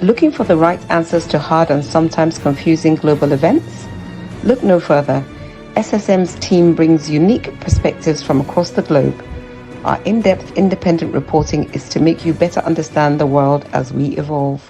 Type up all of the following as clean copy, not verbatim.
Looking for the right answers to hard and sometimes confusing global events? Look no further. SSM's team brings unique perspectives from across the globe. Our in-depth independent reporting is to make you better understand the world as we evolve.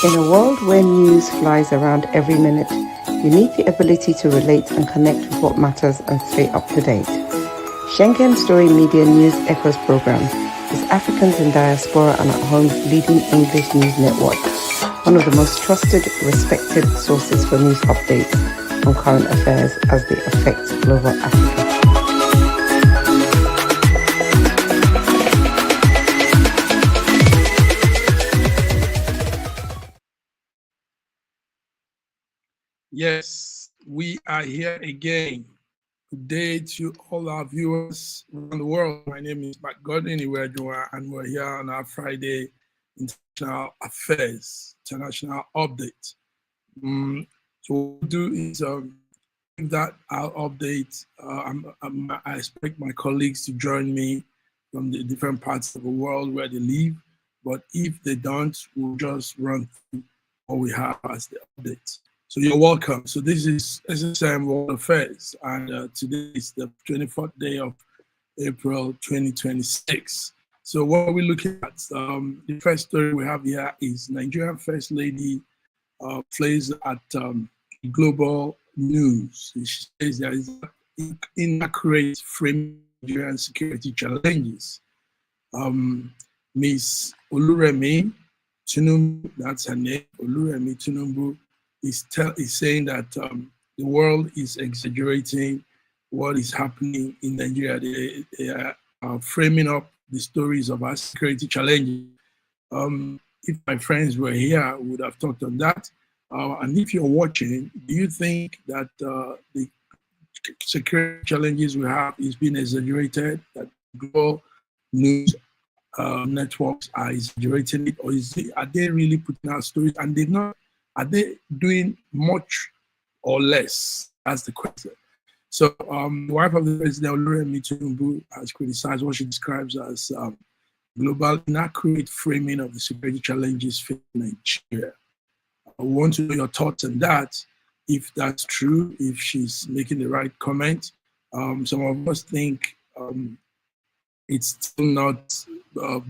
In a world where news flies around every minute, you need the ability to relate and connect with what matters and stay up to date. Schengen Story Media News Echoes program is Africans in Diaspora and at Home's leading English news network, one of the most trusted, respected sources for news updates on current affairs as they affect global Africa. Yes, we are here again. Good day to all our viewers around the world. My name is Matt Godwin Iwejuwa, and we're here on our Friday International Affairs, International Update. So what we'll do is give that our update. I expect my colleagues to join me from the different parts of the world where they live, but if they don't, we'll just run through what we have as the update. So you're welcome. So this is SSM World Affairs, and today is the 24th day of April 2026. So what we're looking at, the first story we have here is Nigerian First Lady plays at global news. She says there is inaccurate frame of Nigerian security challenges. Miss Oluremi Tinubu, that's her name, Oluremi Tinubu, is saying that the world is exaggerating what is happening in Nigeria. They are framing up the stories of our security challenges. If my friends were here, I would have talked on that. And if you're watching, do you think that the security challenges we have is being exaggerated, that global news networks are exaggerating it, or are they really putting out stories and they've not? Are they doing much or less? That's the question. So the wife of the president, Oluremi Tinubu, has criticized what she describes as global inaccurate framing of the security challenges facing Nigeria. I want to know your thoughts on that, if that's true, if she's making the right comment. Some of us think it's still not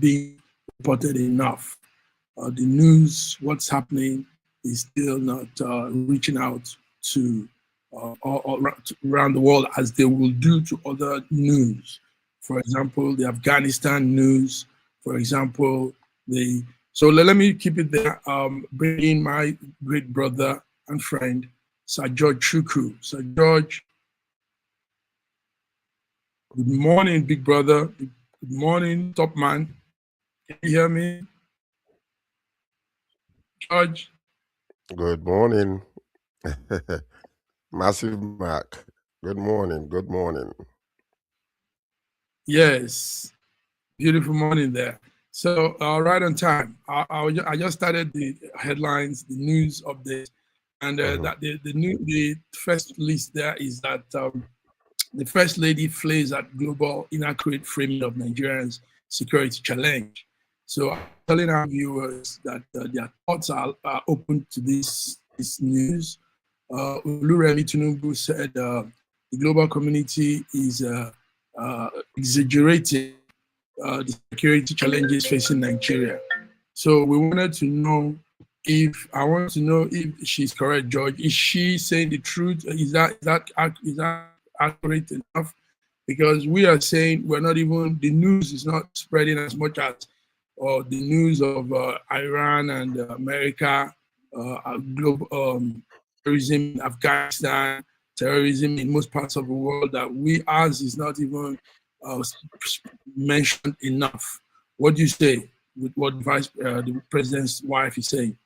being reported enough. The news, what's happening, is still not reaching out to around the world as they will do to other news. For example, the Afghanistan news, for example, so let me keep it there. Bring in my great brother and friend, Sir George Chukwu. Sir George, good morning, big brother. Good morning, top man. Can you hear me? George? Good morning. Massive Mark. Good morning. Good morning. Yes. Beautiful morning there. So right on time. I just started the headlines, the news update, and that the first list there is that the First Lady flays at global inaccurate framing of Nigerians' security challenge. So I'm telling our viewers that their thoughts are open to this news. Oluremi Tinubu said the global community is exaggerating the security challenges facing Nigeria. So we wanted to know I want to know if she's correct, George. Is she saying the truth? Is that accurate enough? Because we are saying we're not even, the news is not spreading as much as the news of Iran and America, global terrorism in Afghanistan, terrorism in most parts of the world, that ours is not even mentioned enough. What do you say with what the president's wife is saying?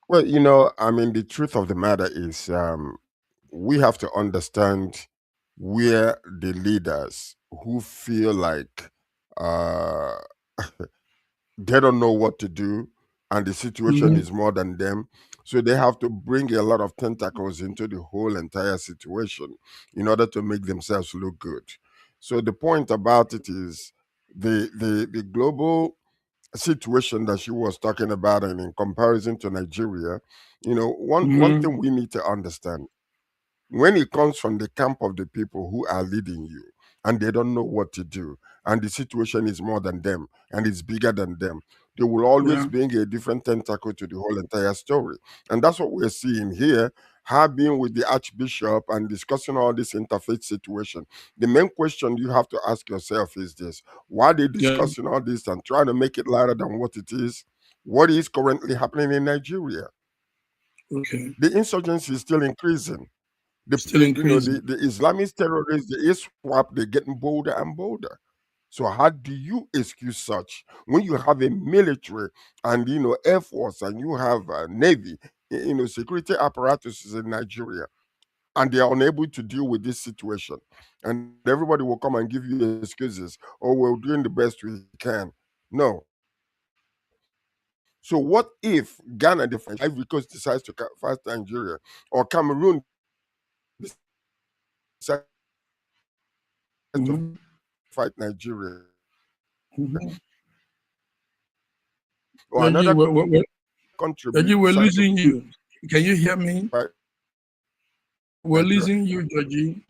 Well, I mean, the truth of the matter is, we have to understand where the leaders who feel like uh, they don't know what to do and the situation Mm-hmm. is more than them. So they have to bring a lot of tentacles into the whole entire situation in order to make themselves look good. So the point about it is the global situation that she was talking about, and in comparison to Nigeria, one Mm-hmm. thing we need to understand, when it comes from the camp of the people who are leading you and they don't know what to do, and the situation is more than them and it's bigger than them, they will always Yeah. bring a different tentacle to the whole entire story. And that's what we're seeing here. Her being with the archbishop and discussing all this interfaith situation, the main question you have to ask yourself is this: why are they Yeah. discussing all this and trying to make it lighter than what it is? What is currently happening in Nigeria? Okay. The insurgency is still increasing. Still increasing. The Islamist terrorists, the ISWAP, they're getting bolder and bolder. So how do you excuse such when you have a military and air force, and you have a navy, security apparatuses in Nigeria, and they are unable to deal with this situation, and everybody will come and give you excuses? Oh, we're doing the best we can. No. So what if Ghana decides to fight Nigeria, or Cameroon decides to fight Nigeria, or another country decides to fight Nigeria? Mm-hmm. Or Mm-hmm. another country decides to fight Nigeria? Reggie, Reggie, we're losing you. Can you hear me? We're losing you, Georgie.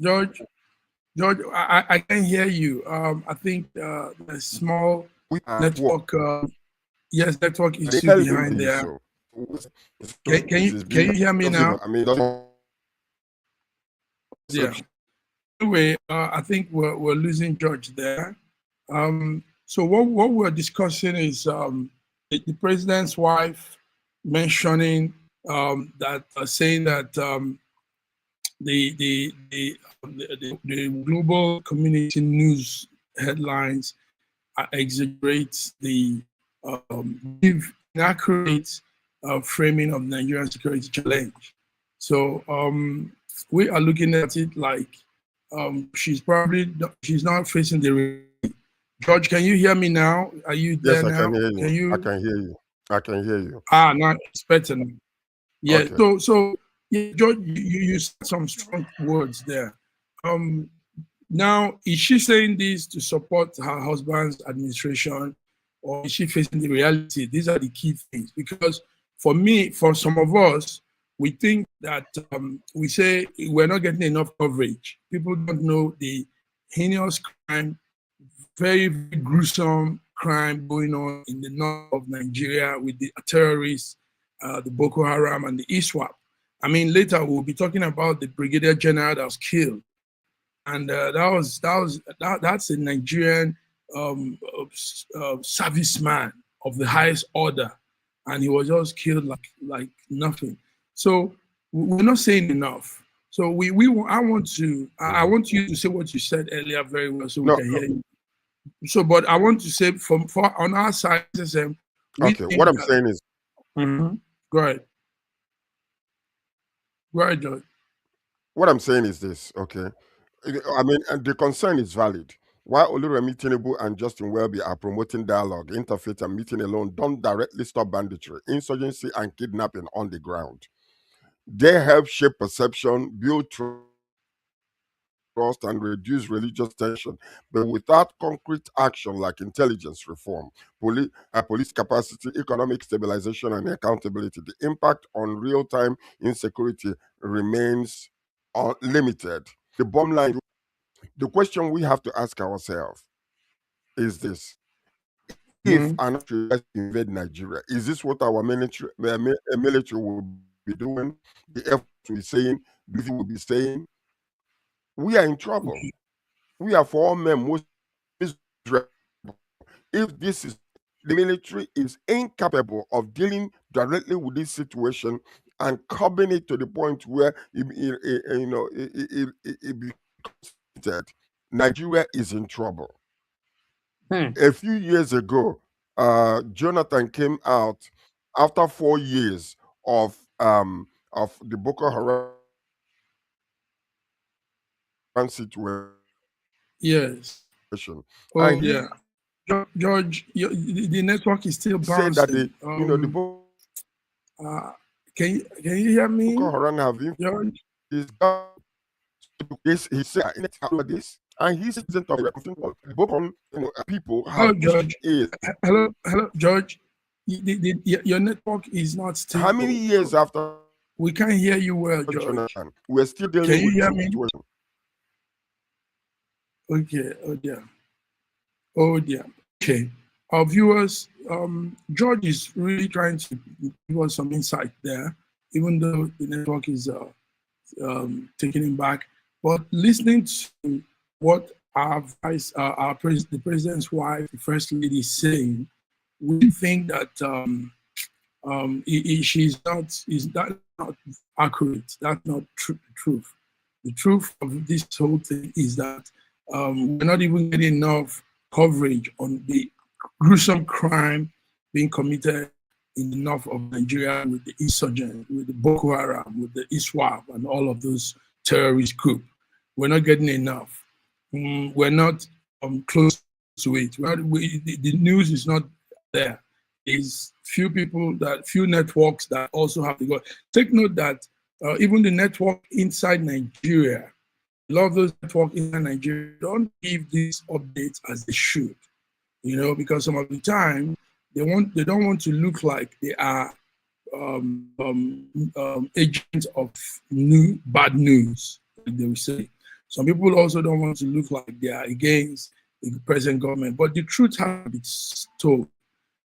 George, George, I can hear you. I think the small network, yes, network issue behind there. Can you hear me now? Yeah. Anyway, I think we're losing George there. So what we're discussing is the president's wife mentioning that saying that the global community news headlines exaggerate give inaccurate framing of Nigerian security challenge. So we are looking at it like she's not facing the reality. George, can you hear me now? Are you there Yes, I now? can hear Can you. I you? can hear you. I can hear you. Now it's better now. Yeah. Okay. So yeah, George, you said some strong words there. Um, Now, is she saying this to support her husband's administration, or is she facing the reality? These are the key things. Because for me, for some of us, we think that we say we're not getting enough coverage. People don't know the heinous crime, very, very gruesome crime going on in the north of Nigeria with the terrorists, the Boko Haram, and the ISWAP. I mean, later we'll be talking about the brigadier general that was killed, and that's a Nigerian serviceman of the highest order, and he was just killed like nothing. So we're not saying enough. So I want you to say what you said earlier very well, so we No, can hear you. So, but I want to say for on our side, SSM, we okay. What think I'm that. saying is, Mhm. Go ahead, go ahead, George. this. Okay. I mean, and the concern is valid. While Oluremi Tinubu and Justin Welby are promoting dialogue, interfaith, and meeting alone don't directly stop banditry, insurgency, and kidnapping on the ground. They help shape perception, build trust, and reduce religious tension. But without concrete action like intelligence reform, police capacity, economic stabilization, and accountability, the impact on real time insecurity remains limited. The bottom line The question we have to ask ourselves is this: if Mhm. an country has to invade Nigeria, is this what our military will be doing? The Air Force will be saying, the Navy will be saying, we are in trouble. Okay. We are for all men most miserable. If this is the military is incapable of dealing directly with this situation and curbing it to the point where it becomes dead, Nigeria is in trouble. Hmm. A few years ago, Jonathan came out after 4 years of the Boko Haram Yes. situation, Oh, and he yeah. George, the network is still said that bouncing. the Boko Uh, can you hear me, Haram have George? his this. He said this, and he's president of the Boko Haram, people Oh, have George. is Hello, George. Your network is not how many stable. years after We can't hear you well, George. Jonathan, we're still Can dealing you with the hear same me? situation. Okay. Oh, dear. Oh, dear. Okay. Our viewers, George is really trying to give us some insight there, even though the network is taking him back. But listening to what the president's wife, the first lady, is saying, we think that she's not is that not accurate. That's not truth. The truth of this whole thing is that we're not even getting enough coverage on the gruesome crime being committed in the north of Nigeria with the insurgents, with the Boko Haram, with the ISWAP, and all of those terrorist groups. We're not getting enough. We're not close to it. The news is not there. Is few networks that also have to go. Take note that even the network inside Nigeria, a lot of those networks inside Nigeria don't give these updates as they should, because some of the time they don't want to look like they are agents of bad news, like they will say. Some people also don't want to look like they are against the present government, but the truth has to be told.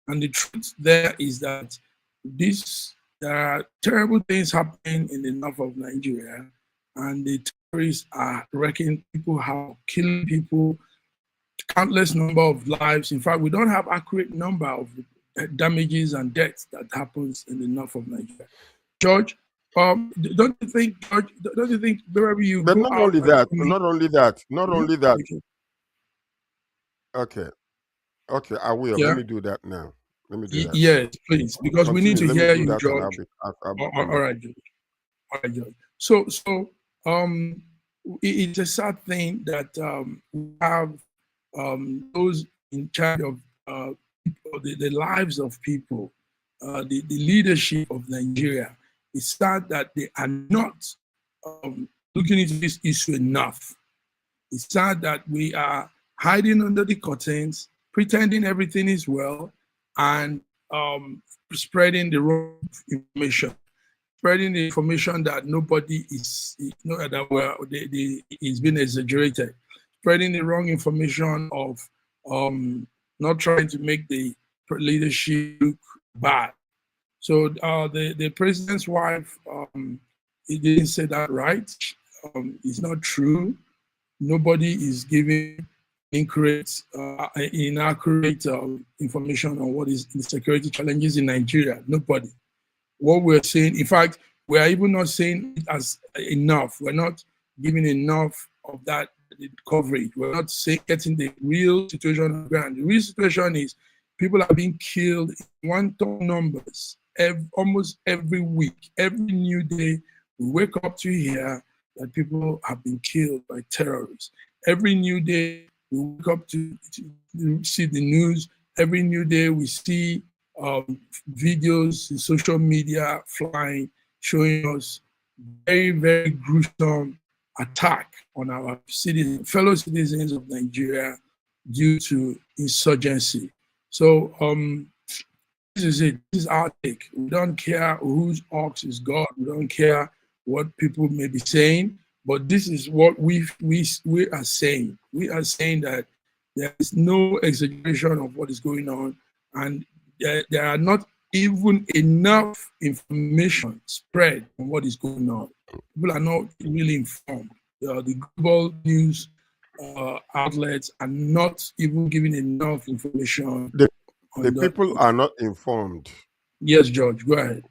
And the truth there is that there are terrible things happening in the north of Nigeria, and the terrorists are wrecking people, killing people, countless number of lives. In fact, we don't have accurate number of damages and deaths that happens in the north of Nigeria. George, don't you think, George? Don't you think wherever you But go not out only and that, come in, not only that, not only that. okay. Okay, okay, I will. Let Yeah. me do that now. Let me do that now. Yes, please, because we need Continue. to Let me hear do you, that, and George. I'll be All coming. right, George. All right, George. So, it's a sad thing that we have those in charge of the lives of people, the leadership of Nigeria. It's sad that they are not looking into this issue enough. It's sad that we are hiding under the curtains, pretending everything is well, and spreading the wrong information. Spreading the information that nobody is, that is being exaggerated. Spreading the wrong information of not trying to make the leadership look bad. So the president's wife, he didn't say that right. It's not true. Nobody is giving inaccurate information on what is the security challenges in Nigeria. Nobody. What we're saying, in fact, we are even not saying it as enough. We're not giving enough of that coverage. We're not getting the real situation on the ground. The real situation is people are being killed in one-ton numbers almost every week. Every new day, we wake up to hear that people have been killed by terrorists. Every new day, we wake up to see the news. Every new day, we see videos in social media flying, showing us very, very gruesome attack on our fellow citizens of Nigeria due to insurgency. So this is it. This is our take. We don't care whose ox is God. We don't care what people may be saying. But this is what we are saying. We are saying that there is no exaggeration of what is going on, and there are not even enough information spread on what is going on. People are not really informed. The global news outlets are not even giving enough information The on the. people are not informed. Yes, George, go ahead.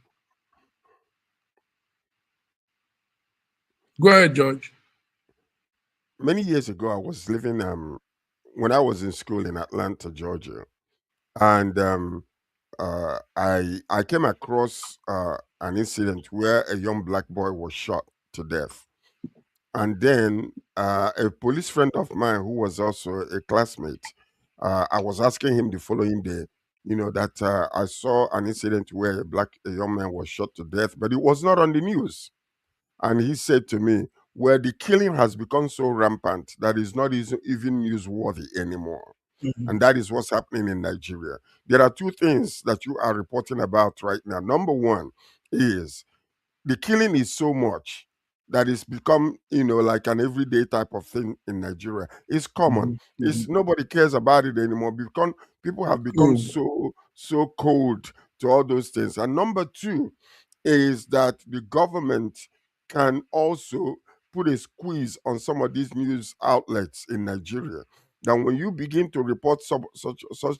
Go ahead, George. Many years ago, I was living when I was in school in Atlanta, Georgia, and I came across an incident where a young black boy was shot to death, and then a police friend of mine who was also a classmate, I was asking him the following day, that I saw an incident where a young man was shot to death, but it was not on the news. And he said to me, "Where the killing has become so rampant that it's not even newsworthy anymore." Mhm. And that is what's happening in Nigeria. There are two things that you are reporting about right now. Number one is the killing is so much that it's become, like an everyday type of thing in Nigeria. It's common. Mhm. It's Mhm. nobody cares about it anymore because people have become Oh, so cold to all those things. And number two is that the government can also put a squeeze on some of these news outlets in Nigeria. That when you begin to report such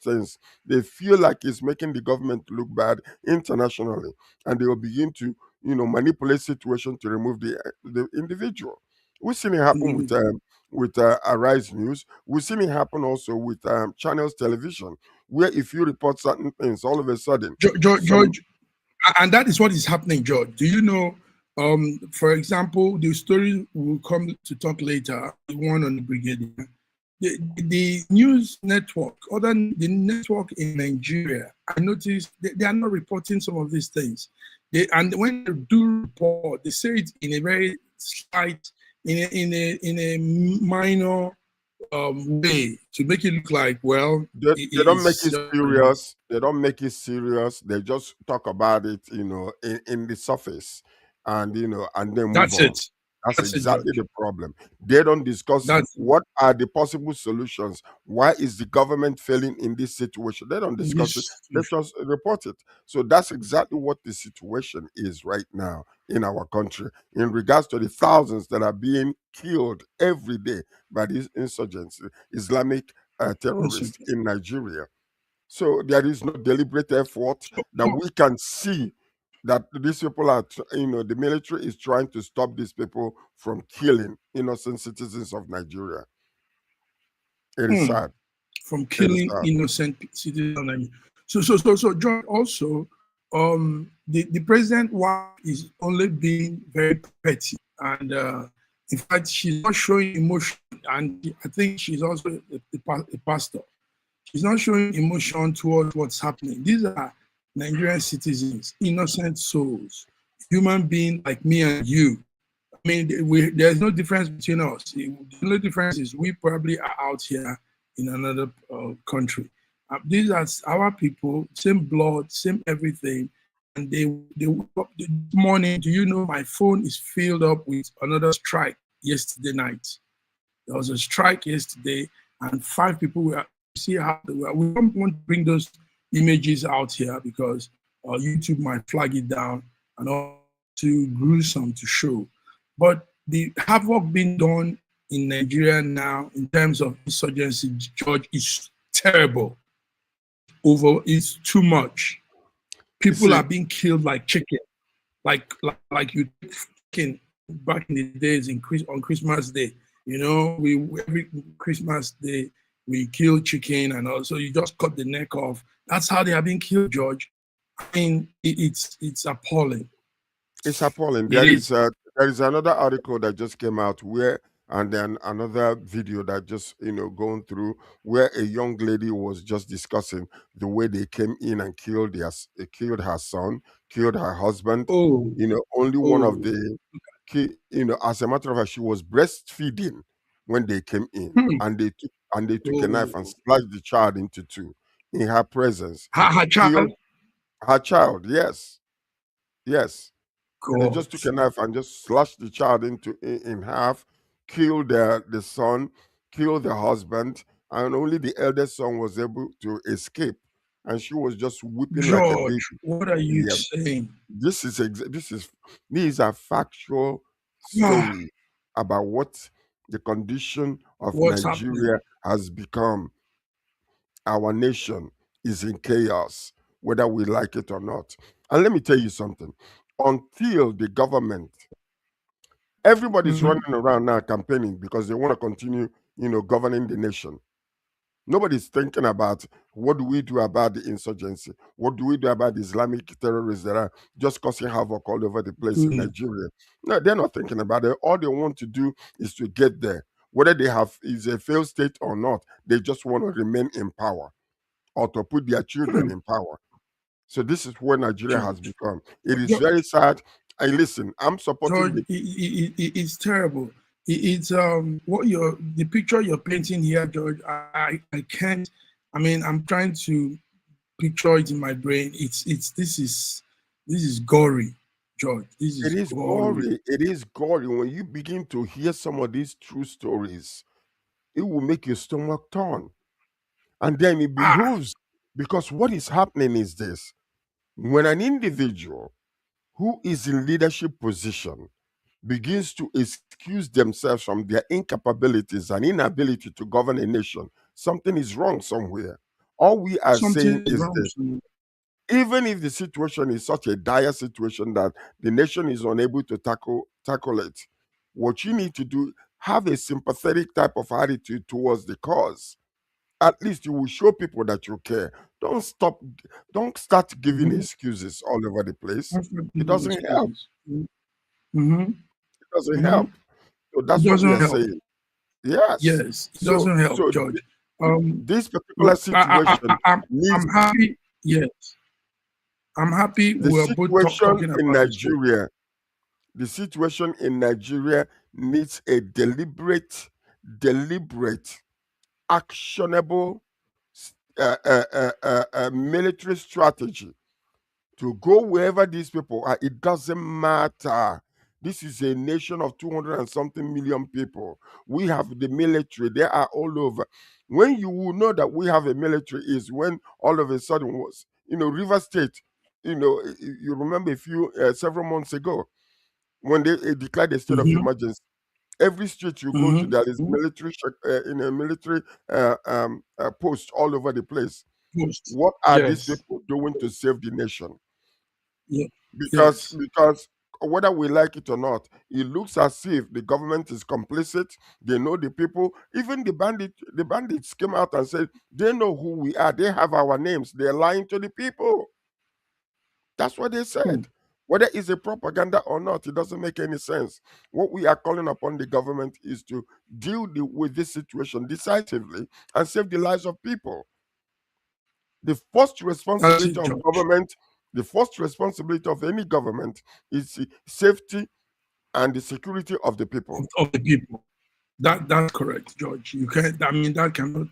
things, they feel like it's making the government look bad internationally, and they will begin to manipulate situation to remove the individual. We've seen it happen with individual. Arise News. We've seen it happen also with Channels Television, where if you report certain things, all of a sudden, some George, and that is what is happening, George. Do you know? For example, the story we'll come to talk later. The one on the brigadier, the news network, the network in Nigeria. I noticed they are not reporting some of these things. And when they do report, they say it in a very slight, in a minor way to make it look like, well, they don't make it's it serious. They don't make it serious. They just talk about it, in the surface, and and then move that's on. it. That's That's it, exactly George. the problem. They don't discuss That's what are the possible solutions. Why is the government failing in this situation? They don't discuss it. this. They just report it. So that's exactly what the situation is right now in our country in regards to the thousands that are being killed every day by these insurgents, Islamic terrorists in Nigeria. So there is no deliberate effort that we can see that these people are, the military is trying to stop these people from killing innocent citizens of Nigeria. It is Hmm. sad. From It is killing sad. innocent citizens. So, John, also, the president wife is only being very petty, and in fact, she's not showing emotion, and I think she's also a pastor. She's not showing emotion towards what's happening. These are Nigerian citizens, innocent souls, human beings like me and you. I mean, there's no difference between us. The only difference is we probably are out here in another country. These are our people, same blood, same everything. And they woke up this morning. Do you know my phone is filled up with another strike yesterday night? There was a strike yesterday, and 5 people were. See how they were. We don't want to bring those images out here because YouTube might flag it down and all too gruesome to show. But the havoc being done in Nigeria now in terms of insurgency, George, is terrible. It's too much. You People see, are being killed like chicken, like you chicken back in the days on Christmas Day. We every Christmas Day we kill chicken, and also you just cut the neck off. That's how they are being killed, George. I mean, it's appalling. it's appalling. It is. There is another article that just came out where, and then another video that just going through where a young lady was just discussing the way they came in and killed her son, killed her husband. Oh, Only one of oh. the as a matter of fact, she was breastfeeding when they came in, Hmm. and they took a knife and Oh. sliced the child into two in her presence, Her killed child. her child. Yes, yes. And they God. just took a knife and just slashed the child in half, killed the son, killed the husband, and only the eldest son was able to escape. And she was just weeping like a baby. George, what are you Yeah, saying? this is a factual Ah, story about what the condition of what's happening? Nigeria has become. Our nation is in chaos, whether we like it or not. And let me tell you something. Until the government, everybody's Mhm. running around now campaigning because they want to continue, governing the nation. Nobody's thinking about what do we do about the insurgency? What do we do about the Islamic terrorists that are just causing havoc all over the place in Mm. Nigeria? No, they're not thinking about it. All they want to do is to get there. Whether they have is a failed state or not, they just want to remain in power or to put their children in power. So this is where Nigeria has George, become. It is George, very sad. I listen. I'm supporting George, the. it's terrible. It's what you're the picture you're painting here, George. I can't. I mean, I'm trying to picture it in my brain. It's this is gory, George. This It is is gory. gory. It is gory. When you begin to hear some of these true stories, it will make your stomach turn. And then it Ah, behooves, because what is happening is this: when an individual who is in leadership position begins to excuse themselves from their incapabilities and inability to govern a nation, something is wrong somewhere. All we are saying something is is wrong. this: even if the situation is such a dire situation that the nation is unable to tackle it, what you need to do, have a sympathetic type of attitude towards the cause. At least you will show people that you care. Don't start giving Mm-hmm. excuses all over the place. That's what It giving doesn't help. excuses. Mm-hmm. It doesn't Mm-hmm. help. So It that's what we doesn't are help. saying. Yes. Yes, it So doesn't help, so George. Um, this particular look, situation I'm needs happy. Yes, I'm happy. the We're both situation talking in about this. Nigeria. The situation in Nigeria needs a deliberate, actionable military strategy to go wherever these people are. It doesn't matter. This is a nation of 200 and something million people. We have the military, they are all over. When you will know that we have a military is when all of a sudden was, River State, you remember several months ago when they declared a state of Mm-hmm. emergency. Every street you go to, Mm-hmm. there is in a military post all over the place. Post. What are these Yes. people doing to save the nation? Yeah. because Yes. because whether we like it or not, it looks as if the government is complicit. They know the people. Even the bandits came out and said they know who we are. They have our names. They're lying to the people. That's what they Hmm. said. Whether it's a propaganda or not, it doesn't make any sense. What we are calling upon the government is to with this situation decisively and save the lives of people. The first That's responsibility it, of George. government, the first responsibility of any government is the safety and the security of the people. Of the people. That's correct, George. You can't. I mean, that cannot.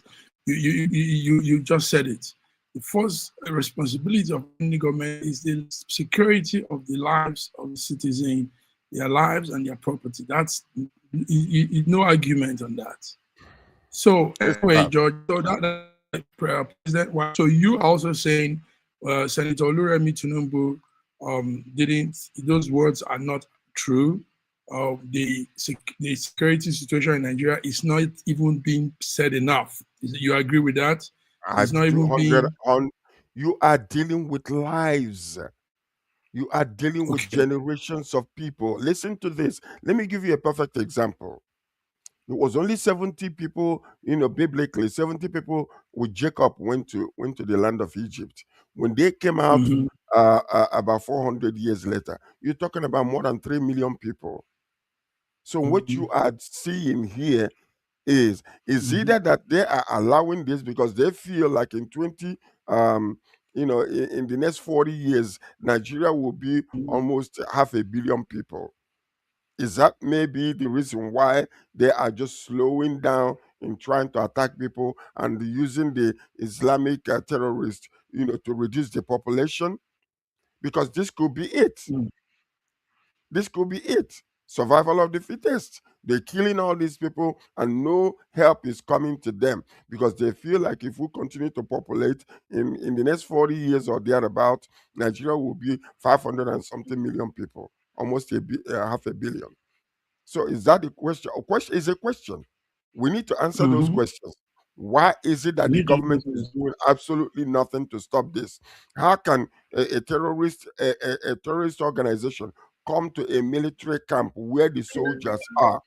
You just said it. The first responsibility of any government is the security of the lives of the citizen, their lives and their property. That's no argument on that. So It's anyway, that. George. So President. So you are also saying Senator Oluremi Tinubu didn't. Those words are not true. The security situation in Nigeria is not even being said enough. You agree with that? I It's not do even 100 being on. You are dealing with lives. You are dealing with okay. generations of people. Listen to this. Let me give you a perfect example. It was only 70 people, biblically, 70 people with Jacob went to the land of Egypt. When they came out Mhm, about 400 years later, you're talking about more than 3 million people. So what mhm, you are seeing here is mhm, either that they are allowing this because they feel like in 20 in the next 40 years Nigeria will be mhm, almost half a billion people. Is that maybe the reason why they are just slowing down in trying to attack people and using the Islamic terrorists, to reduce the population? Because this could be it. mhm. this could be it. Survival of the fittest. They're killing all these people and no help is coming to them because they feel like if we continue to populate in the next 40 years or thereabout, Nigeria will be 500 and something million people, almost half a billion. So is that the question? A question is a question. We need to answer those Mm-hmm. questions. Why is it that the Need to government is doing absolutely nothing to stop this? How can a terrorist organization come to a military camp where the soldiers are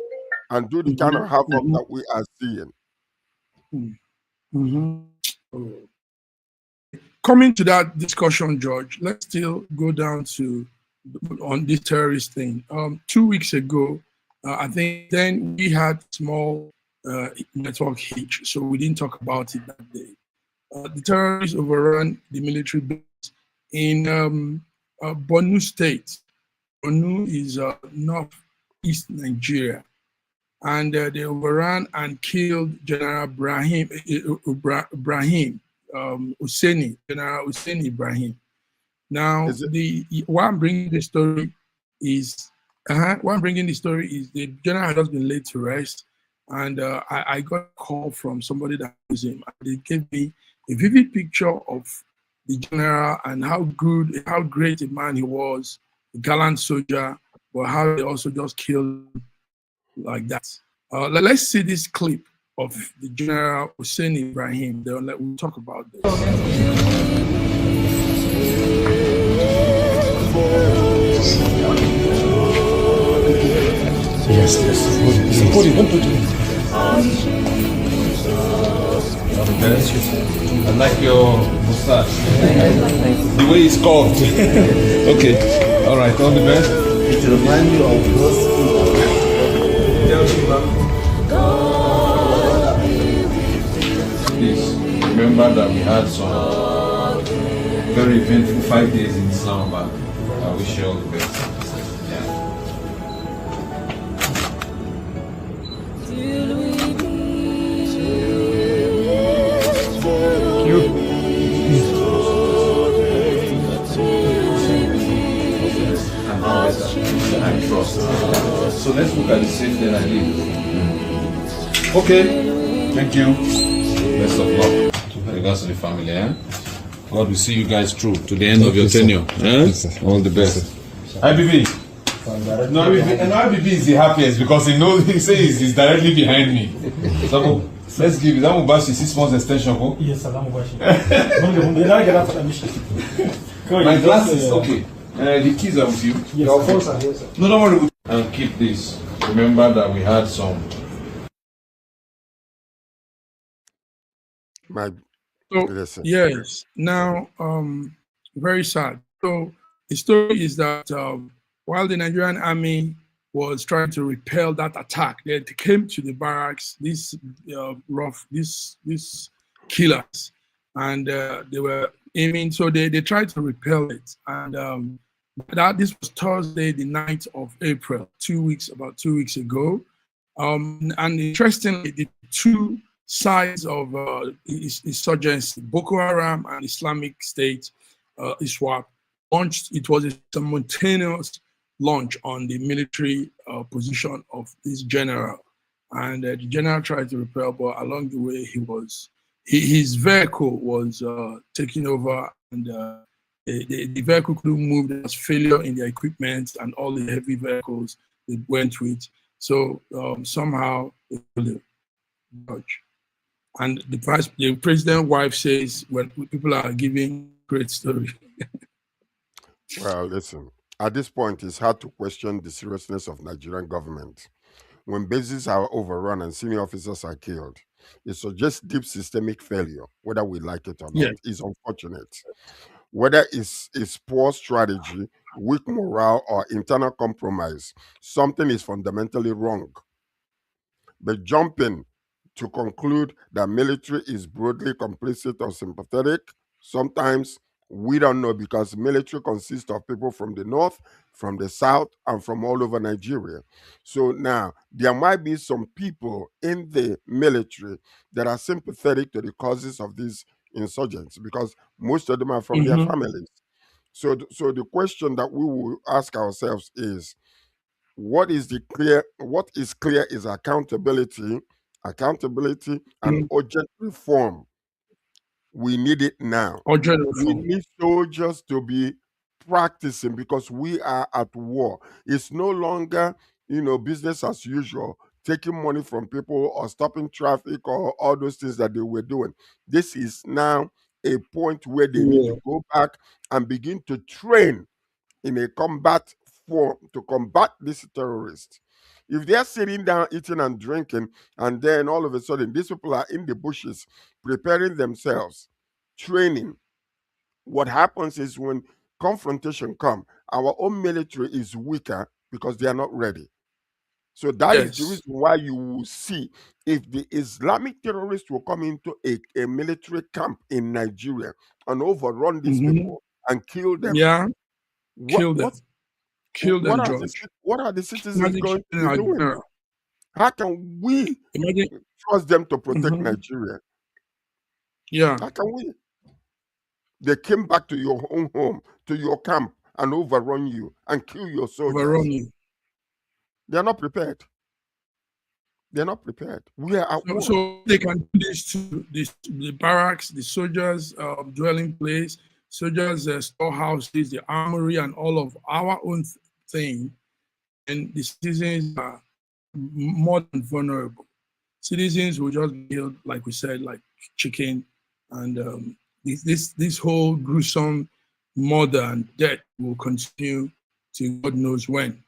and do the kind of havoc Mm-hmm. that we are seeing? Mm-hmm. Okay. Coming to that discussion, George, let's still go down to on this terrorist thing. 2 weeks ago, I think then we had small network hitch, so we didn't talk about it that day. The terrorists overran the military base in Borno State. Borno is northeast Nigeria, and they overran and killed General Ibrahim Husseini, General Hussein Ibrahim. Now, Is it why I'm bringing the story is the general has just been laid to rest, and I got a call from somebody that knows him, and they gave me a vivid picture of the general and how great a man he was, a gallant soldier, but how they also just killed him like that. Let's see this clip of the General Hussein Ibrahim. Then we'll talk about this. Yes, yes. Support it. Don't put it. I like your mustache. The way it's carved. Okay. All right. All the best. It reminds you of those Please remember that we had some very eventful 5 days in Islamabad. I wish you all the best. Yeah. And trust. So let's look at the safety that I did. Okay. Thank you. Best of luck. Regards to the family, eh? God will see you guys through to the end of your tenure. Eh? All the best. IBB. No, IBB is the happiest because he knows he says he's directly behind me. So let's give it. That will 6 months extension. Go. Yes, My glasses, okay. The keys are with you. Yes, of course, yes, sir. No, don't worry. And keep this. Remember that we had some. my So listen? yes, now very sad. So the story is that while the Nigerian army was trying to repel that attack, they came to the barracks. These these killers, and they were aiming. So they tried to repel it, and this was Thursday, the 9th of April, about 2 weeks ago. And interestingly, the two sides of insurgency, Boko Haram and Islamic State, ISWAP, launched. It was a simultaneous launch on the military position of this general, and the general tried to repel, but along the way his vehicle was taken over, and the vehicle couldn't move. There was failure in the equipment and all the heavy vehicles they went with. So somehow they killed him. And the president's wife says when people are giving great story. Well, listen. At this point, it's hard to question the seriousness of Nigerian government. When bases are overrun and senior officers are killed, it suggests deep systemic failure, whether we like it or Yeah. not. It's unfortunate. Whether it's poor strategy, weak morale, or internal compromise, something is fundamentally wrong. But jumping to conclude that military is broadly complicit or sympathetic, sometimes we don't know because military consists of people from the north, from the south, and from all over Nigeria. So now there might be some people in the military that are sympathetic to the causes of these insurgents because most of them are from their Mhm. families. So the question that we will ask ourselves is, What is clear is accountability, and Mm. urgent reform. We need it now. Urgent We reform. need soldiers to be practicing because we are at war. It's no longer, business as usual, taking money from people or stopping traffic or all those things that they were doing. This is now a point where they need Yeah. to go back and begin to train in a combat form to combat these terrorists. If they're sitting down eating and drinking, and then all of a sudden these people are in the bushes preparing themselves, training, what happens is when confrontation come, our own military is weaker because they are not ready. So that is the Yes. reason why you will see if the Islamic terrorists will come into a military camp in Nigeria and overrun these Hmm. people and kill them. Yeah. What Kill what them. Kill them, George. what are the citizens Imagine going to killing be doing? Nigeria. How can we Imagine. trust them to protect Hmm. Nigeria? Yeah. How can we? They came back to your own home, to your camp, and overrun you and kill your soldiers. Overrunning. They are not prepared. They're not prepared. We are at war. So they can do this to the barracks, the soldiers' dwelling place, soldiers' storehouses, the armory, and all of our own thing. And the citizens are more than vulnerable. Citizens will just be killed, like we said, like chicken, and this whole gruesome murder and death will continue to God knows when.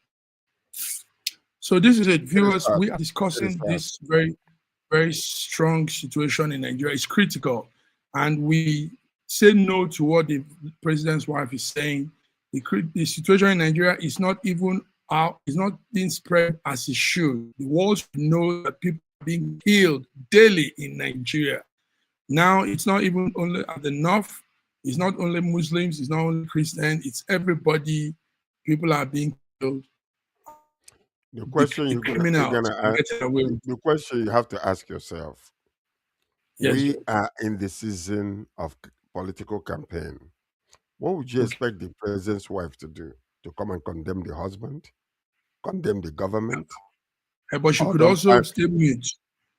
So this is it, It is viewers. sad. We are It is discussing sad. this very strong situation in Nigeria. It's critical, and we say no to what the president's wife is saying. The situation in Nigeria is not even out, it's not being spread as it should. The world should know that people are being killed daily in Nigeria. Now it's not even only at the north, it's not only Muslims, it's not only Christians, it's everybody. People are being killed. The The, question the criminals are getting away with it. the question you have to ask yourself: Yes, we Joe. are in the season of political campaign. What would you Okay. expect the president's wife to do? To come and condemn the husband, condemn the government, But she or could don't also stay mute.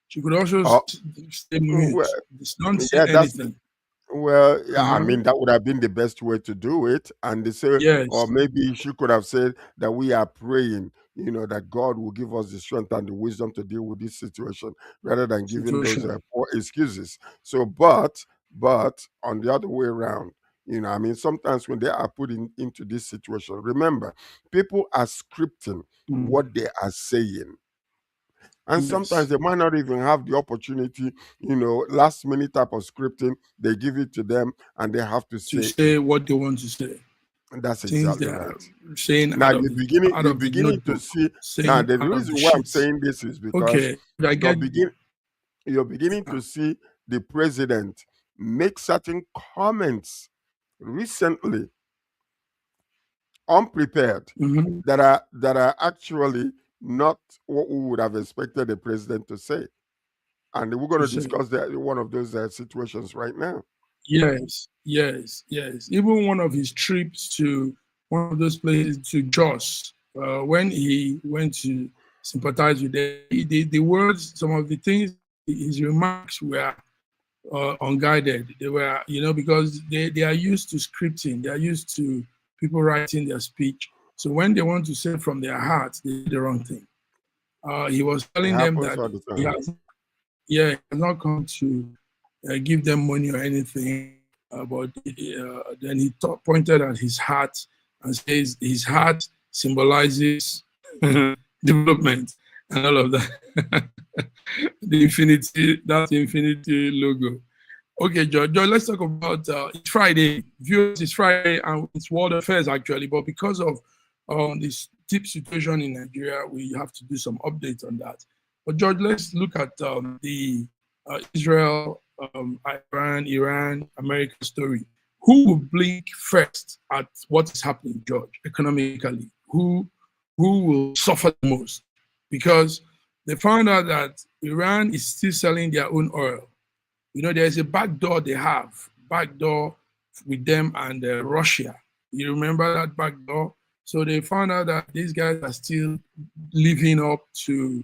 She could also or stay well, mute. It's not say yeah, anything. well, yeah, I Uh-huh. mean, that would have been the best way to do it. And they say, or Yes, maybe she could have said that we are praying, that God will give us the strength and the wisdom to deal with this situation rather than giving those situation. poor excuses. So, but on the other way around, I mean, sometimes when they are put into this situation, remember, people are scripting Mm. what they are saying. And sometimes Yes. they might not even have the opportunity, last minute type of scripting, they give it to them and they have to To say say it. what they want to say. And that's Things they exactly are right. saying Now out you're of the beginning to notebook, see. Now saying the out of the reason why I'm sheets. saying this is because Okay, I you're get begin you're beginning to see the president make certain comments recently, unprepared, Mhm. that are actually not what we would have expected the president to say. And we're going to to say. discuss one of those situations right now. Yes, yes, yes. Even one of his trips to one of those places to Jos, when he went to sympathize with them, the words, some of the things, his remarks were unguided. They were, because they are used to scripting, they are used to people writing their speech. So when they want to say from their heart, they do the wrong thing. He was It telling them happens that all the he time. has, yeah, he has not come to give them money or anything. But then he pointed at his heart and says his heart symbolizes development and all of that. The infinity, that infinity logo. Okay, George, let's talk about it's Friday. Viewers, it's Friday and it's World Affairs actually, but because of this deep situation in Nigeria, we have to do some updates on that. But George, let's look at the Israel, Iran, America story. Who will blink first at what is happening, George, economically? Who will suffer the most? Because they found out that Iran is still selling their own oil. There's a back door they have, back door with them and Russia. You remember that back door? So they found out that these guys are still living up to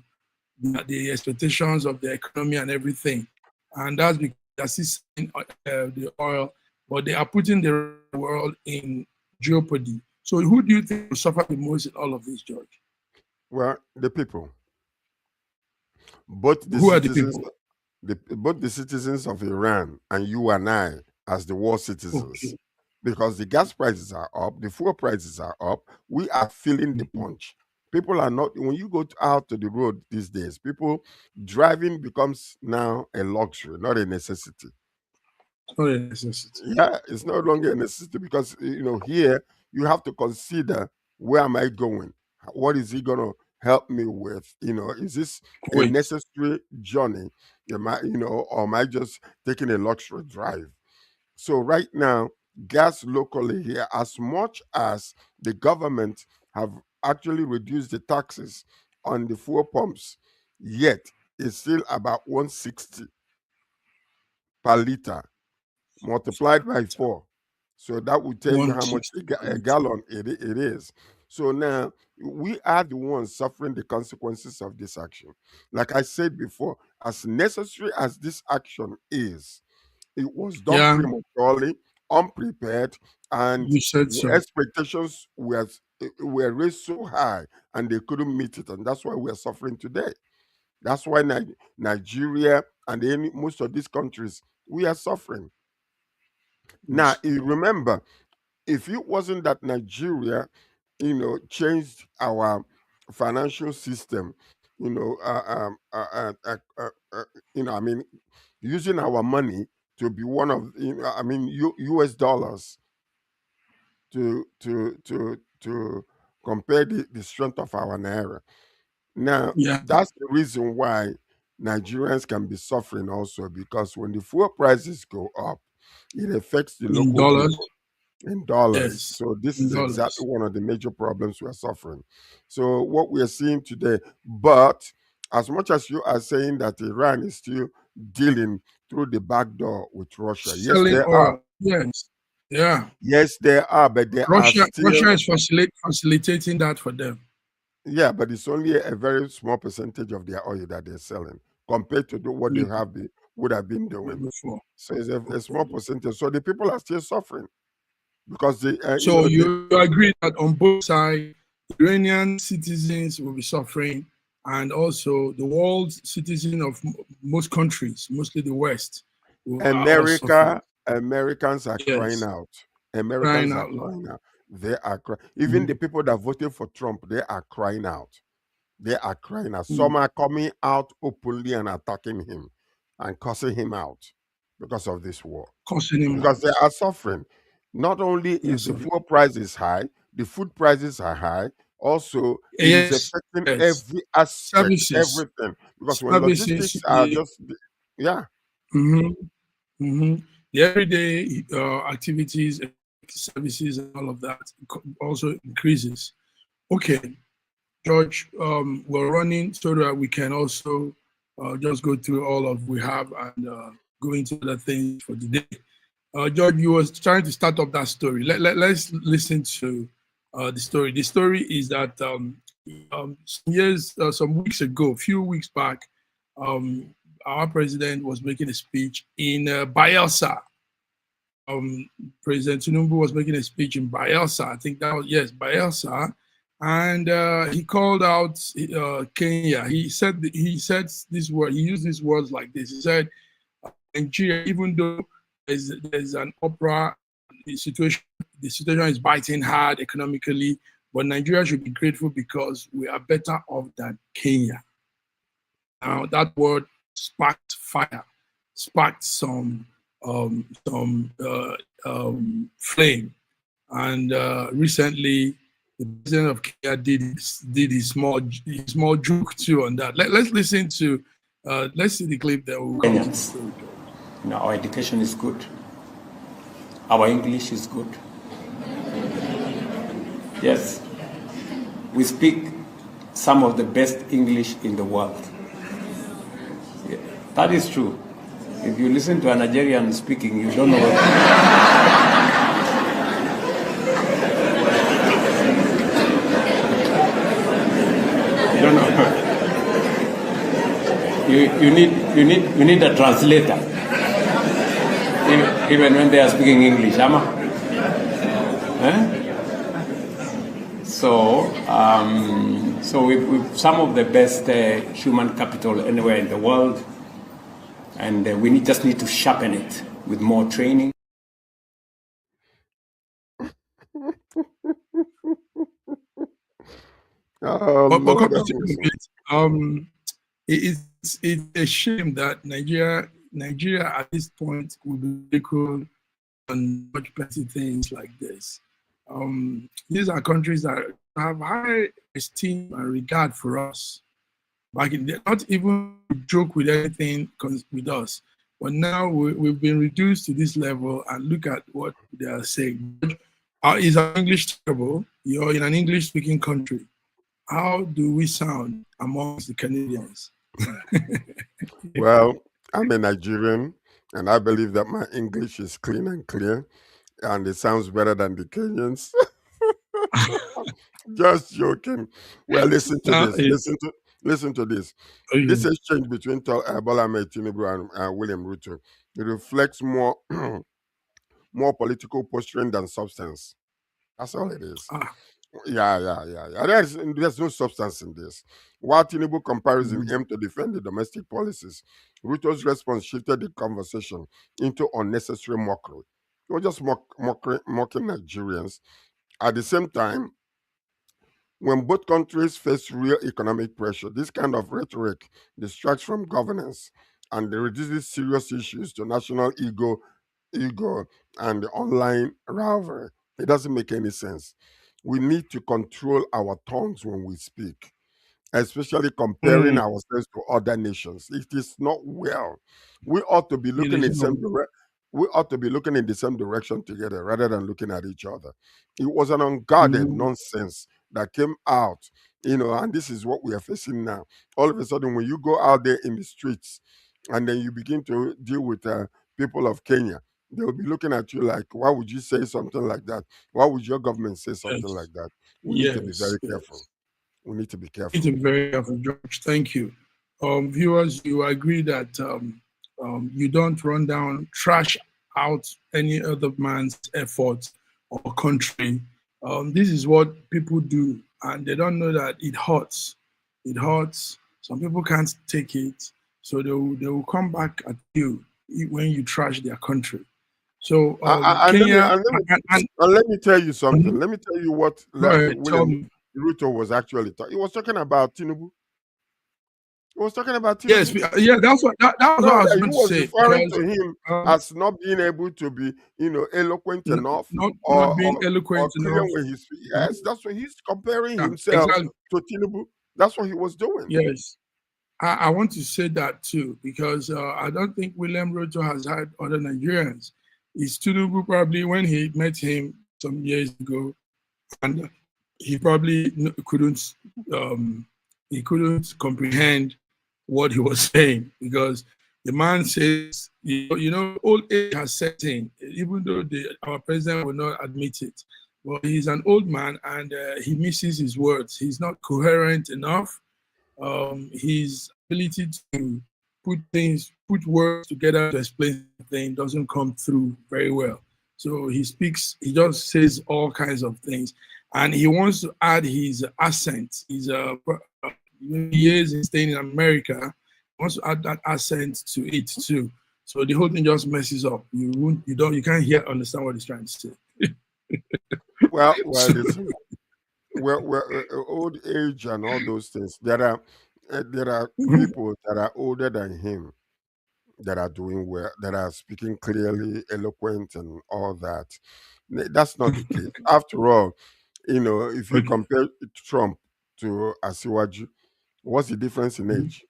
the expectations of the economy and everything. And that's because they're still selling the oil, but they are putting the world in jeopardy. So who do you think will suffer the most in all of this, George? Well, the people. Both the Who are the citizens, people? both the citizens of Iran and you and I as the war citizens. Okay. Because the gas prices are up, the fuel prices are up, we are feeling the punch. People are not, when you go out to the road these days, people driving becomes now a luxury, not a necessity. It's not a necessity. Yeah, it's no longer a necessity because, here you have to consider, where am I going? What is he going to help me with? Is this a Wait. necessary journey? Or am I just taking a luxury drive? So right now, gas locally here, as much as the government have actually reduced the taxes on the fuel pumps, yet it's still about 160 per liter, multiplied by 4. So that would tell you how much 160. a gallon it is. So now we are the ones suffering the consequences of this action. Like I said before, as necessary as this action is, it was done Yeah, prematurely, unprepared, and you said so. expectations were raised so high, and they couldn't meet it, and that's why we're suffering today. That's why Nigeria and most of these countries, we are suffering. Now, remember, if it wasn't that Nigeria, changed our financial system, you know, I mean, using our money to be one of, U.S. dollars to compare the strength of our naira. Now, Yeah, that's the reason why Nigerians can be suffering also, because when the fuel prices go up, it affects the in local dollars. people in dollars. Yes, So this in is dollars. exactly one of the major problems we are suffering. So what we are seeing today, but as much as you are saying that Iran is still dealing through the back door with Russia, yes, Selling they are. oil. Yes. Yeah. Yes, they are, but they are Russia still, is facilitating that for them yeah, but it's only a very small percentage of their oil that they're selling compared to what they would have been doing. before. So it's a small percentage. So the people are still suffering because they, So you agree that on both sides, Iranian citizens will be suffering, and also the world citizen of most countries, mostly the West, are suffering. Americans are crying Yes, out. crying Americans are out loud. crying out. They are crying. Even the Mm, people that voted for Trump, they are crying out. They are crying out. mm. Some are coming out openly and attacking him and cussing him out because of this war. Costing him Because they out. are suffering. Not only They're is the suffering. fuel price is high, the food prices are high. Also, it is Yes, affecting yes. every aspect, Services, everything. Because when services. logistics are just, yeah, The everyday activities, services, and all of that also increases. Okay, George, we're running so that we can also just go through all of we have and go into other things for the day. George, you were trying to start up that story. Let's listen to the story. The story is that some weeks ago, a few weeks back, our president was making a speech in Bayelsa. President Tinubu was making a speech in Bayelsa. I think that was, yes, Bayelsa. And he called out Kenya. He said this word. He used these words like this. He said, Nigeria, even though there's an opera, the situation is biting hard economically, but Nigeria should be grateful because we are better off than Kenya. Now that word sparked fire, sparked some flame, and recently the president of Kenya did his small joke too on that. Let's listen to let's see the clip that will come to the story. Our education is good. Our English is good. Yes, we speak some of the best English in the world. Yeah, that is true. If you listen to a Nigerian speaking, you don't know what you need a translator, even when they are speaking English, Ama. So we've some of the best human capital anywhere in the world, and we just need to sharpen it with more training. Oh, But Lord, come to have think mercy. of it, it's a shame that Nigeria at this point would be equal on much better things like this. These are countries that have high esteem and regard for us. Back in the, not even joke with anything with us. But now we've been reduced to this level, and look at what they are saying. Is our English terrible? You're in an English-speaking country. How do we sound amongst the Canadians? Well, I'm a Nigerian, and I believe that my English is clean and clear, and it sounds better than the Kenyans. Just joking. Well, listen to Now, this. Listen to this. This exchange between Bola Ahmed Tinubu and William Ruto, it reflects more more political posturing than substance. That's all it is. Yeah. There's no substance in this. While Tinubu compares him aim to defend the domestic policies, Ruto's response shifted the conversation into unnecessary mockery. Not just mocking Nigerians. At the same time, when both countries face real economic pressure, this kind of rhetoric distracts from governance and reduces serious issues to national ego, and the online rivalry. It doesn't make any sense. We need to control our tongues when we speak, especially comparing ourselves to other nations. It is not well. We ought to be looking in the same we ought to be looking in the same direction together rather than looking at each other. It was an unguarded nonsense that came out, and this is what we are facing now. All of a sudden, when you go out there in the streets and then you begin to deal with people of Kenya, they'll be looking at you like, why would you say something like that? Why would your government say something like that? We need to be very careful. We need to be careful. It's a very careful, George. Thank you. Viewers, you agree that you don't run down, trash out any other man's effort or country. This is what people do, and they don't know that it hurts. It hurts. Some people can't take it, so they will come back at you when you trash their country. So Kenya, let me tell you something. Let me tell you what William Ruto was actually talking. He was talking about Tinubu. He was talking about Tinubu. Yes, yeah, that was what I was going to say. Referring to him as not being able to be, eloquent enough, not being eloquent enough. Yes, that's what he's comparing himself to Tinubu. That's what he was doing. Yes, I want to say that too, because I don't think William Ruto has had other Nigerians. It's Tinubu probably when he met him some years ago, and he probably couldn't comprehend what he was saying, because the man says, old age has set in, even though our president will not admit it. Well, he's an old man and he misses his words. He's not coherent enough. His ability to put words together to explain something doesn't come through very well. So he just says all kinds of things. And he wants to add his accent. He's years in staying in America, he wants to add that accent to it too. So the whole thing just messes up. You can't understand what he's trying to say. Well, listen. Old age and all those things. There are people that are older than him that are doing well, that are speaking clearly, eloquent, and all that. That's not the case. After all, if you compare Trump to Asiwaju, what's the difference in age?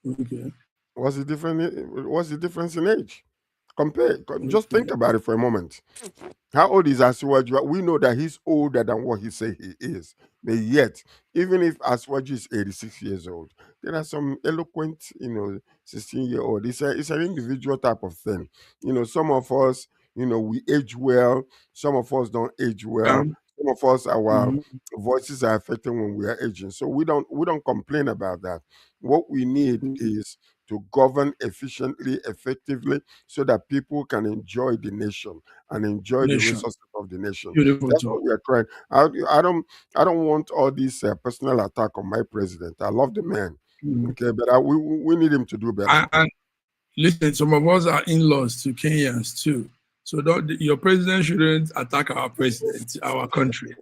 Okay. What's the difference in age? Just think about it for a moment. How old is Asiwaju? We know that he's older than what he say he is. But yet, even if Asiwaju is 86 years old, there are some eloquent, 16-year-old. It's an individual type of thing. Some of us, we age well. Some of us don't age well. some of us, our Mhm. voices are affected when we are aging. So we don't complain about that. What we need is to govern efficiently, effectively, so that people can enjoy the nation and enjoy the Nation. resources of the nation. Beautiful That's talk. what we are trying. I don't want all this personal attack on my president. I love the man. Mhm. Okay, but we need him to do better. And listen, some of us are in-laws to Kenyans too. So your president shouldn't attack our president, our country.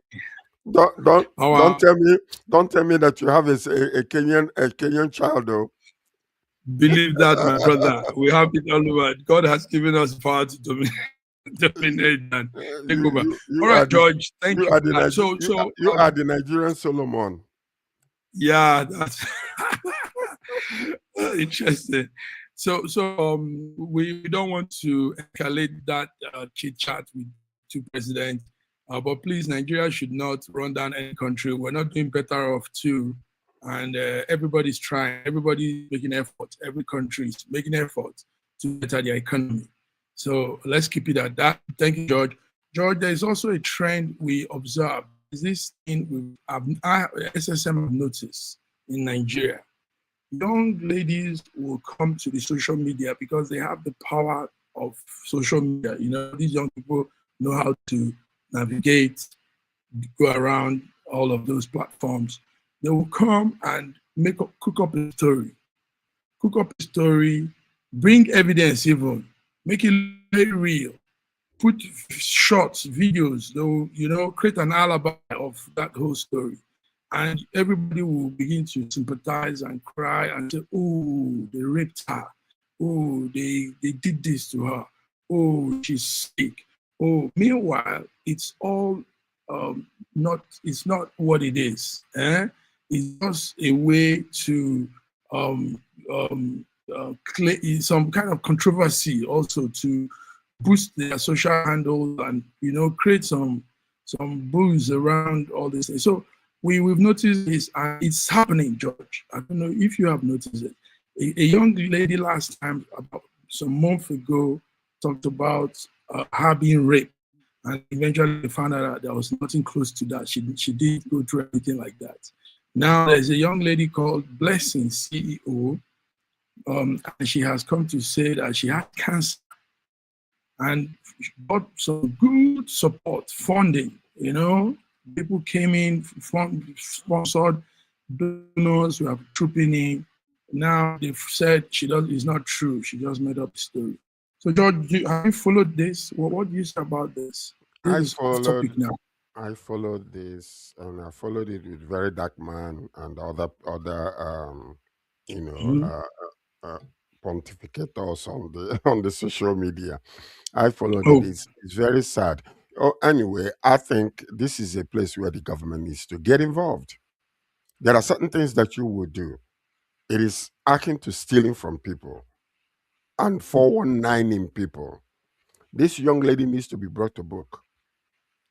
Don't don't don't Our tell me don't tell me that you have a Kenyan child though. believe that, my brother. We have it all over. God has given us power to dominate and take You over. you All you right, are the George. Thank you you are for the that. Niger- So you are, so you are the Nigerian Solomon. yeah, that's interesting. So we don't want to escalate that chit chat with two presidents, but please, Nigeria should not run down any country. We're not doing better off too, and everybody's trying. Everybody's making efforts. Every country is making efforts to better their economy. So let's keep it at that. Thank you, George. George, there is also a trend we observe. Is this thing SSM have noticed in Nigeria? Young ladies will come to the social media because they have the power of social media. You know, these young people know how to navigate, go around all of those platforms. They will come and cook up a story, bring evidence even, make it very real, put shots, videos, they'll, create an alibi of that whole story. And everybody will begin to sympathize and cry and say, oh, they raped her. Oh, they did this to her. Oh, she's sick. Oh, meanwhile, it's all it's not what it is. It's just a way to um, some kind of controversy also to boost their social handles and create some buzz around all this. So we've noticed this, and it's happening, George. I don't know if you have noticed it. A young lady last time, about some month ago, talked about her being raped, and eventually found out that there was nothing close to that. She didn't go through anything like that. Now there's a young lady called Blessing CEO, and she has come to say that she had cancer and got some good support funding. People came in, sponsored donors who have trooping in. Now they've said it's not true. She just made up the story. So George, have you followed this? What do you say about this? This I is off followed topic now. I followed this, and I followed it with Very Dark Man and other you know Mhm. uh, uh, pontificators on the on the social media. I followed it. Oh, It's very sad. Oh, anyway, I think this is a place where the government needs to get involved. There are certain things that you would do. It is akin to stealing from people and 419 people. This young lady needs to be brought to book.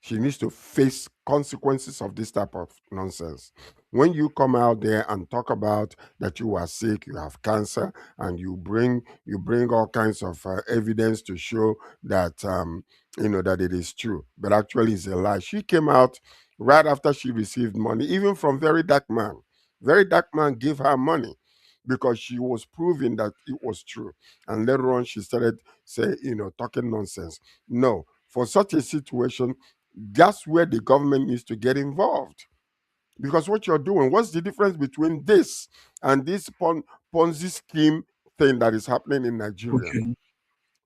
She needs to face consequences of this type of nonsense. When you come out there and talk about that you are sick, you have cancer, and you bring all kinds of evidence to show that that it is true, but actually it's a lie. She came out right after she received money, even from Very Dark Man. Very Dark Man gave her money because she was proving that it was true, and later on she started talking nonsense. No, for such a situation, that's where the government needs to get involved. Because what you're doing, what's the difference between this and this Ponzi scheme thing that is happening in Nigeria? okay,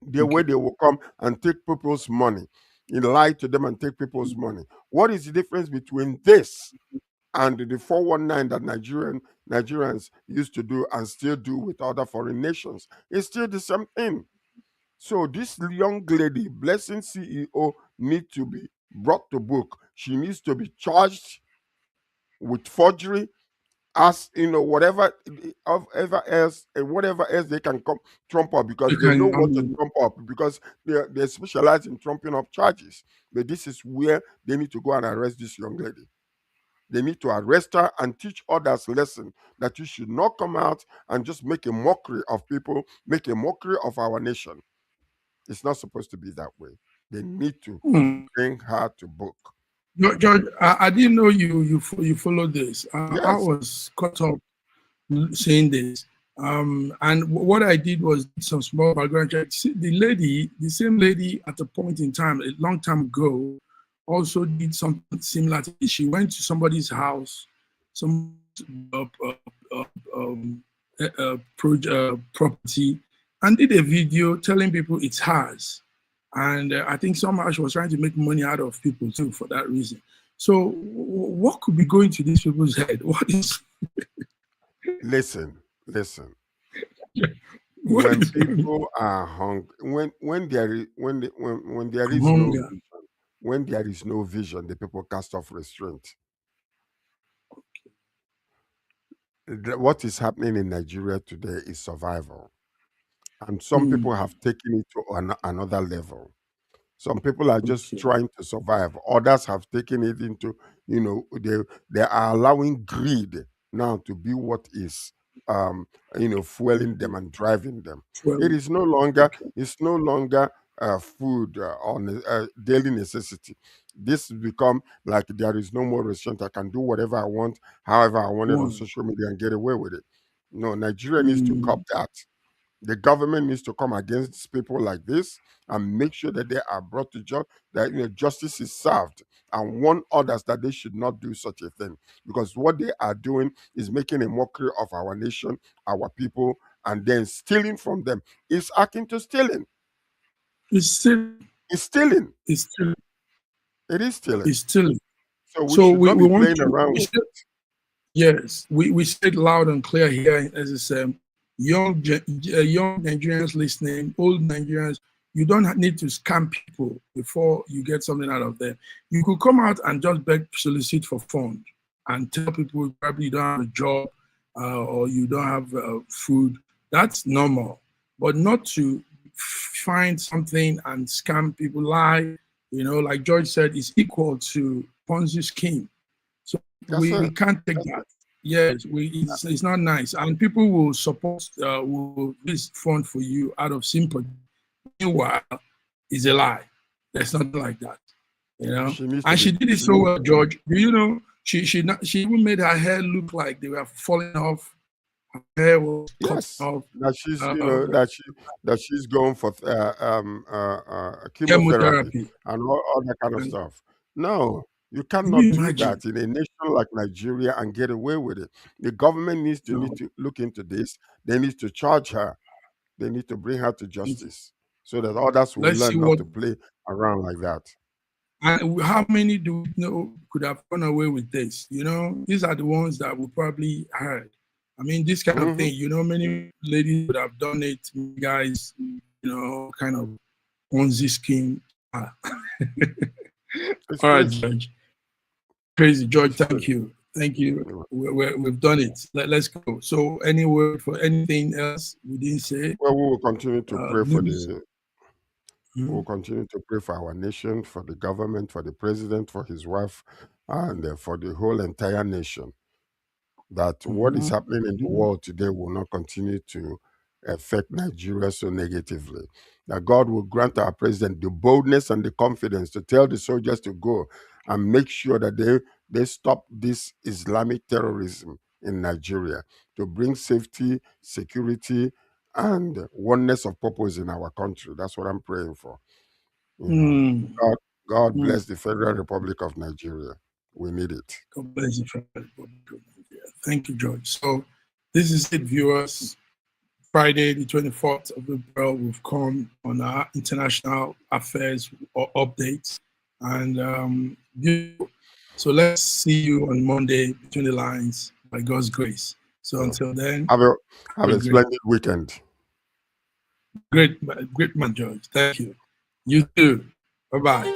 The way okay. they will come and take people's money, lie to them and take people's money. What is the difference between this and the 419 that Nigerians used to do and still do with other foreign nations? It's still the same thing. So this young lady, Blessing CEO, need to be brought to book. She needs to be charged with forgery, as whatever else they can come trump up, because You they know can, what to trump up, because they specialize in trumping up charges. But this is where they need to go and arrest this young lady. They need to arrest her and teach others lesson that you should not come out and just make a mockery of people, make a mockery of our nation. It's not supposed to be that way. They need to Hmm. bring her to book. George, I didn't know you followed this. I Yes. was caught up saying this. And what I did was some small background check. The same lady at a point in time, a long time ago, also did something similar to this. She went to somebody's house, some property, and did a video telling people it's hers. And I think somehow she was trying to make money out of people too for that reason. So what could be going to these people's head? What is Listen. what When is going people are hungry, when there is when there on? is no Hunger. vision, when there is no vision, the people cast off restraint. What is happening in Nigeria today is survival, and some people have taken it to another level. Some people are just Okay. trying to survive. Others have taken it into, they are allowing greed now to be what is, um, fueling them and driving them. It Well, is no longer, okay. it's no longer food on daily necessity. This has become like there is no more restraint. I can do whatever I want, however I want it on One. social media and get away with it. No, Nigeria needs to cop Mm. that. The government needs to come against people like this and make sure that they are brought to that justice is served, and warn others that they should not do such a thing, because what they are doing is making a mockery of our nation, our people, and then stealing from them. It's akin to stealing. It's still, It's stealing. it's still, It is stealing. it's still. So we So should not we be want playing to, around we with still, yes, we said loud and clear here in SSM. Young Nigerians listening, old Nigerians, you don't need to scam people before you get something out of them. You could come out and just solicit for funds and tell people probably you don't have a job or you don't have food. That's normal, but not to find something and scam people. Lie, like George said, is equal to Ponzi scheme. So That's we it. can't take that. Yes, it's not nice, and people will support will this fund for you out of sympathy. Meanwhile, it's a lie. There's nothing like that, She needs to And be. she did it so well, George. Do you know she even made her hair look like they were falling off. Her hair was cut Yes, off. that she's Uh, that she's going for chemotherapy chemotherapy. and all that kind of And stuff. No, you can cannot you do imagine? that in a nation like Nigeria and get away with it. The government need No. to look into this. They need to charge her. They need to bring her to justice so that others will Let's see learn not what. to play around like that. And how many do we know could have gone away with this? These are the ones that we probably heard. I mean, this kind of Hmm. thing, many ladies would have done it, guys, kind of Ponzi scheme. Ah. It's All right, crazy. George. Crazy. George, It's thank crazy. you. Thank you. We've done it. Let's go. So, any word for anything else we didn't say? Well, we will continue to pray for News. the. We'll continue to pray for our nation, for the government, for the president, for his wife, and for the whole entire nation. That what is happening in the world today will not continue to affect Nigeria so negatively. That God will grant our president the boldness and the confidence to tell the soldiers to go and make sure that they stop this Islamic terrorism in Nigeria, to bring safety, security, and oneness of purpose in our country. That's what I'm praying for. You know, Mm. God, God Mm. bless the Federal Republic of Nigeria. We need it. God bless you. Thank you, George. So this is it, viewers. Friday, the 24th of April, we've come on our international affairs updates. And so let's see you on Monday between the lines by God's grace. So So until then, have a great, splendid weekend. great man, George. Thank you. You too. Bye-bye.